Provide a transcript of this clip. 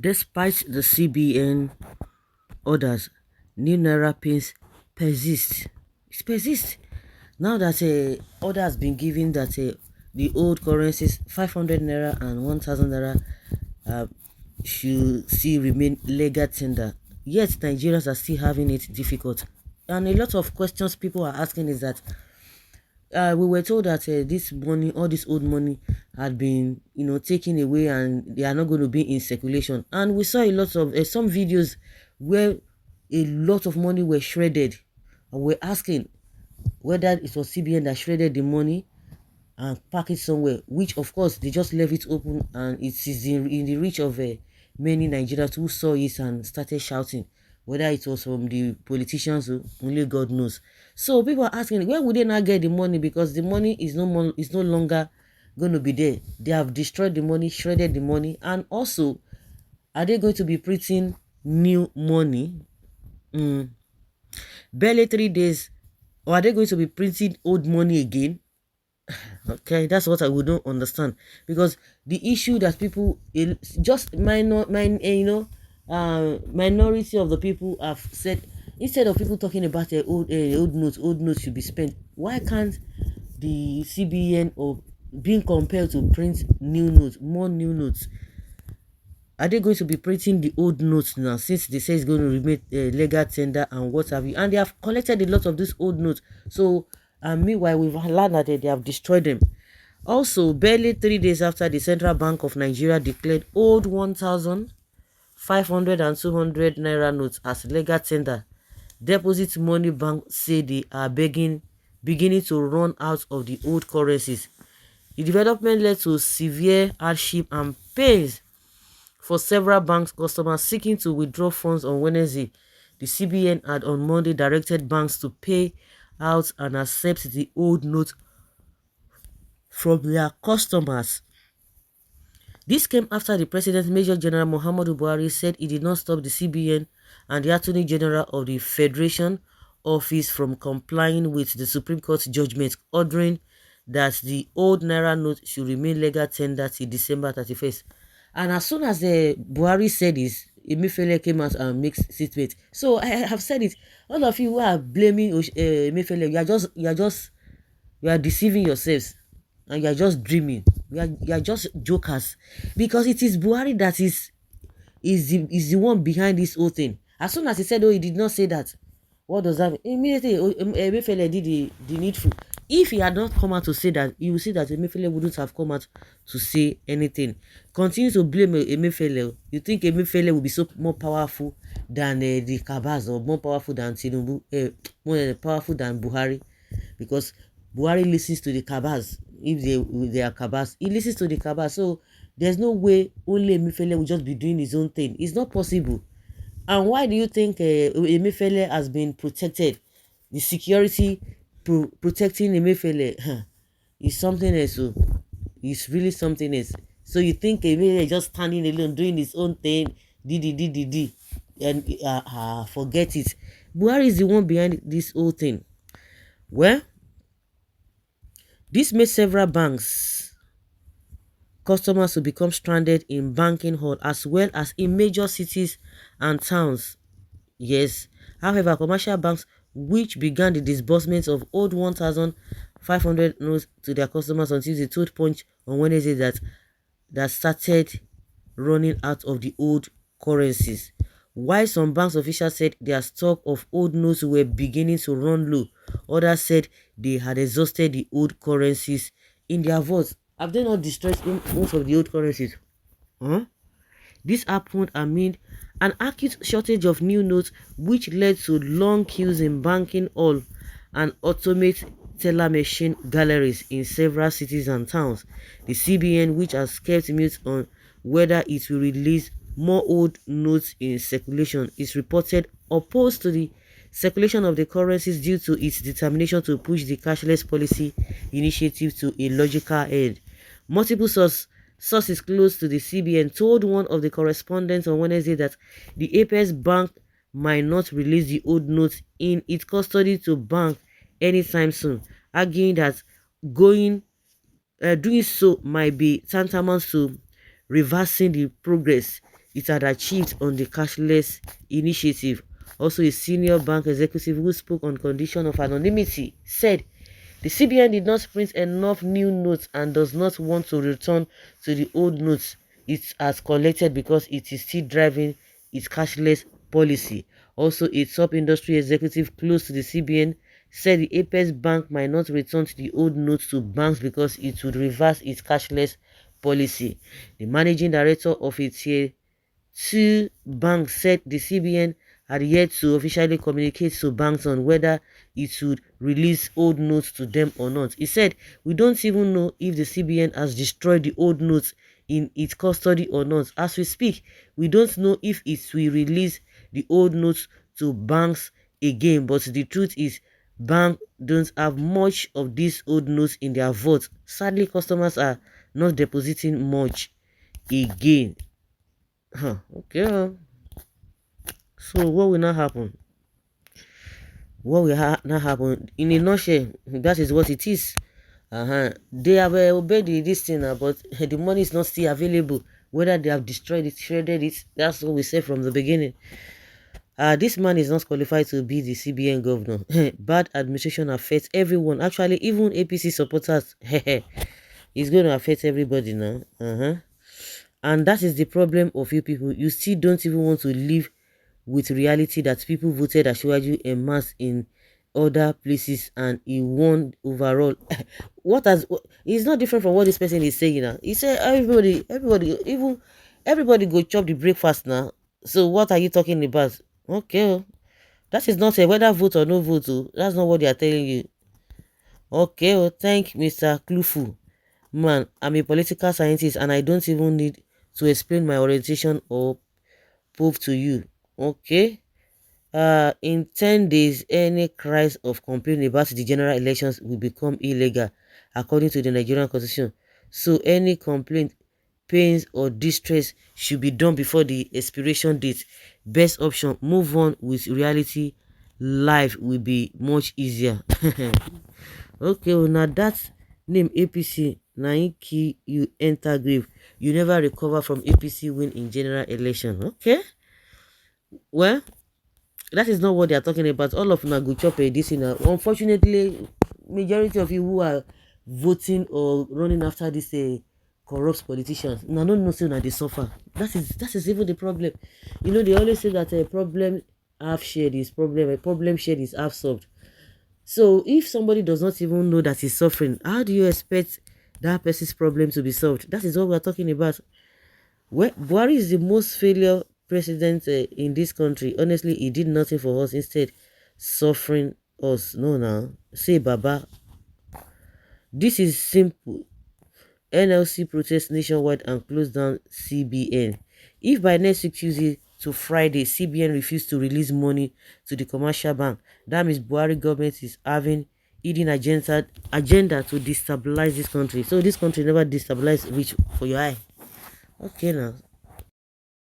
Despite the CBN orders, new Naira pins persist. It persists. Now that order has been given that the old currencies, 500 Naira and 1000 Naira, uh, should still remain legal tender. Yet Nigerians are still having it difficult. And a lot of questions people are asking is that we were told that this money, all this old money, had been, taken away, and they are not going to be in circulation. And we saw a lot of some videos where a lot of money were shredded, and we're asking whether it was CBN that shredded the money and pack it somewhere. Which, of course, they just left it open, and it is in the reach of many Nigerians who saw it and started shouting. Whether it was from the politicians, only God knows. So people are asking, where would they not get the money? Because the money is no longer going to be there. They have destroyed the money, shredded the money, and also, are they going to be printing new money? Barely 3 days, or are they going to be printing old money again? Okay, that's what I would not understand, because the issue that people just minority of the people have said, instead of people talking about old notes should be spent, why can't the CBN or being compelled to print new notes, more new notes? Are they going to be printing the old notes now, since they say it's going to remain legal tender and what have you? And they have collected a lot of these old notes. So, meanwhile, we've learned that they have destroyed them. Also, barely 3 days after the Central Bank of Nigeria declared old 1,500 and 200 Naira notes as legal tender, Deposit Money Bank say they are beginning to run out of the old currencies. The development led to severe hardship and pains for several banks customers seeking to withdraw funds on Wednesday. The CBN had on Monday directed banks to pay out and accept the old note from their customers. This came after the President Major General Muhammadu Buhari said he did not stop the CBN and the Attorney General of the Federation Office from complying with the Supreme Court judgment ordering that the old Naira note should remain legal tender till December 31st. And as soon as the Buhari said this, Emefiele came out and makes statement. So I have said it. All of you who are blaming Emefiele, you are deceiving yourselves, and you are just dreaming. You are just jokers, because it is Buhari that is the one behind this whole thing. As soon as he said, oh, he did not say that, what does that mean? Immediately, Emefiele did the needful. If he had not come out to say that, you will see that Emefiele wouldn't have come out to say anything. Continue to blame Emefiele. You think Emefiele will be so more powerful than the Kabas, or more powerful than Tinubu, more powerful than Buhari? Because Buhari listens to the Kabas. If they are Kabas, he listens to the Kabas. So there's no way only Emefiele will just be doing his own thing. It's not possible. And why do you think Emefiele has been protected? The security protecting Emefiele is something else. So it's really something else. So you think Emefiele is just standing alone doing his own thing, and forget it. Buhari is the one behind this whole thing. Well, this made several banks customers to become stranded in banking hall, as well as in major cities and towns. Yes, however, commercial banks, which began the disbursement of old 1,500 notes to their customers until the told Punch on Wednesday that started running out of the old currencies. While some banks officials said their stock of old notes were beginning to run low, others said they had exhausted the old currencies. In their words, have they not destroyed most of the old currencies? Huh? This happened amid an acute shortage of new notes, which led to long queues in banking hall and automate teller machine galleries in several cities and towns. The CBN, which has kept mute on whether it will release more old notes in circulation, is reported opposed to the circulation of the currencies due to its determination to push the cashless policy initiative to a logical end. Multiple sources close to the CBN told one of the correspondents on Wednesday that the Apex Bank might not release the old notes in its custody to bank anytime soon, arguing that doing so might be tantamount to reversing the progress. it had achieved on the cashless initiative. Also, a senior bank executive who spoke on condition of anonymity said the CBN did not print enough new notes and does not want to return to the old notes it has collected because it is still driving its cashless policy. Also, a top industry executive close to the CBN said the Apex Bank might not return to the old notes to banks because it would reverse its cashless policy. The managing director of a tier 2 bank said the CBN had yet to officially communicate to banks on whether it would release old notes to them or not. He said, "We don't even know if the CBN has destroyed the old notes in its custody or not. As we speak, we don't know if it will release the old notes to banks again, but the truth is banks don't have much of these old notes in their vaults. Sadly, customers are not depositing much again." Okay. So what will now happen? What will now happen? In a nutshell, that is what it is. They have obeyed this thing now, but the money is not still available. Whether they have destroyed it, shredded it, that's what we said from the beginning. This man is not qualified to be the CBN governor. Bad administration affects everyone. Actually, even APC supporters. It's going to affect everybody now. And that is the problem of you people. You still don't even want to live with reality that people voted Asiwaju en masse in other places and he won overall. It's not different from what this person is saying now. He said everybody go chop the breakfast now. So what are you talking about? Okay, that is not a whether vote or no vote. That's not what they are telling you. Okay, thank Mr. Klufu. Man, I'm a political scientist and I don't even need to explain my orientation or prove to you. Okay. In 10 days, any cries of complaint about the general elections will become illegal according to the Nigerian constitution. So any complaint, pains or distress should be done before the expiration date. Best option, move on with reality. Life will be much easier. Okay, well, now that name APC, now you enter grave. You never recover from APC win in general election. Okay. Well, that is not what they are talking about. All of them go chop a this. Unfortunately, majority of you who are voting or running after this corrupt politicians, no no say that they suffer. That is even the problem. They always say that a problem half shared is problem, a problem shared is half solved. So if somebody does not even know that he's suffering, how do you expect that person's problem to be solved? That is what we're talking about. Well, Buhari is the most failure president in this country. Honestly, he did nothing for us. Instead, suffering us. No, now. Say, Baba. This is simple. NLC protests nationwide and close down CBN. If by next week Tuesday to Friday, CBN refused to release money to the commercial bank, that means Buhari government is having hidden agenda to destabilize this country. So this country never destabilized, which for your eye. Okay now.